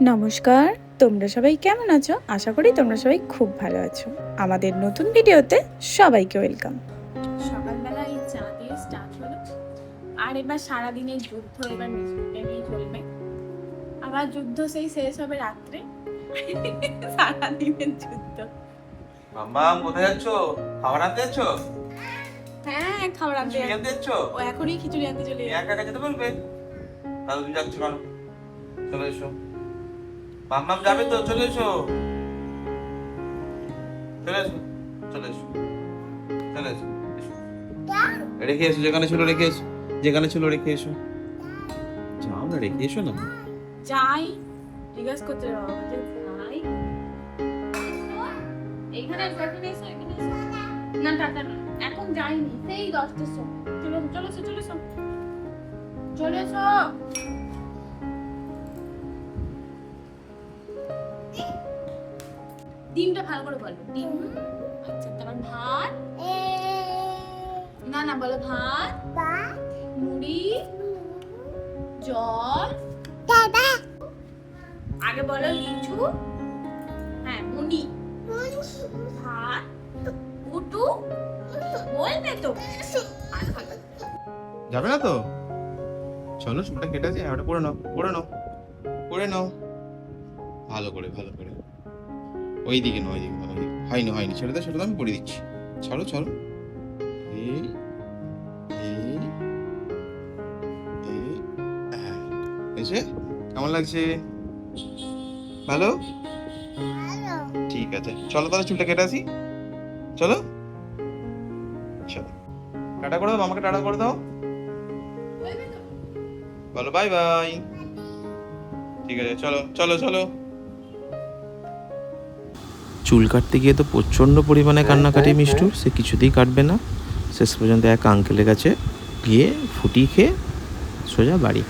নমস্কার, তোমরা সবাই কেমন আছো? আশা করি তোমরা সবাই খুব ভালো আছো। আমাদের নতুন ভিডিওতে সবাইকে ওয়েলকাম। সকালবেলা এই চা দিয়ে স্টার্ট হলো, আর এবার সারাদিনের যুদ্ধ এবার মিষ্টিটা নিয়ে চলবে। আবার যুদ্ধ সেই শেষ হবে রাত্রে। সারাদিনের যুদ্ধ। মাম্মা কোথায় যাচ্ছ? খাবার আনতে যাচ্ছ? হ্যাঁ, খাবার আনতে যাচ্ছ? ও এখনই খিচুড়ি আনতে চলে একা একা যেতে পারবে? তাহলে তুমি যাচ্ছ কেন? চলে এসো। মাম্মাম যাবে তো, চলে এসো। চলে এসো, চলে এসো, চলে এসো। রেখে এসো, যেখানে ছিল রেখে এসো, যেখানে ছিল রেখে এসো। যাও না, রেখে এসো না। যাই জিজ্ঞাসা করতে যাবো যে যাই এইখানে এখানে এসো, এখানে এসো। না টাটা না, এখন যাইনি, সেই 10টার সময়। চলো চলো এসো, চলে এসো, চলে এসো। ডিমটা ভালো করে বলো, ডিম। আচ্ছা, তারপর ভাত। না না, বলো ভাত, মুড়ি, জল। আগে বলো লিচু। হ্যাঁ, মুড়ি, ভাত, উটু। বলবে তো আর খাবে। যাবে না তো? চলো, চুলটা কেটে আছে, ওটা করে নাও, করে নাও, করে নাও। ভালো করে, ভালো করে। ওই দিকে না, ওই দিকে না, ওই দিকে। হয়নি, হয়নি, ছেড়ে দাও, ছেড়ে দাও, আমি করে দিচ্ছি। ছাড়ো, ছাড়ো। এই এই এই হ্যাঁ, এসে কেমন লাগছে? ভালো? ঠিক আছে, চলো তাহলে চুলটা কেটে আসি। চলো, চলো। টাটা করে দাও, আমাকে টাটা করে দাও। বলো বাই বাই। ঠিক আছে, চলো চলো চলো। চুল কাটতে গিয়ে তো প্রচণ্ড পরিমাণে কান্নাকাটি মিষ্টুর, সে কিছুতেই কাটবে না। শেষ পর্যন্ত এক আঙ্কেলের কাছে গিয়ে ফুটি খেয়ে সোজা বাড়ি।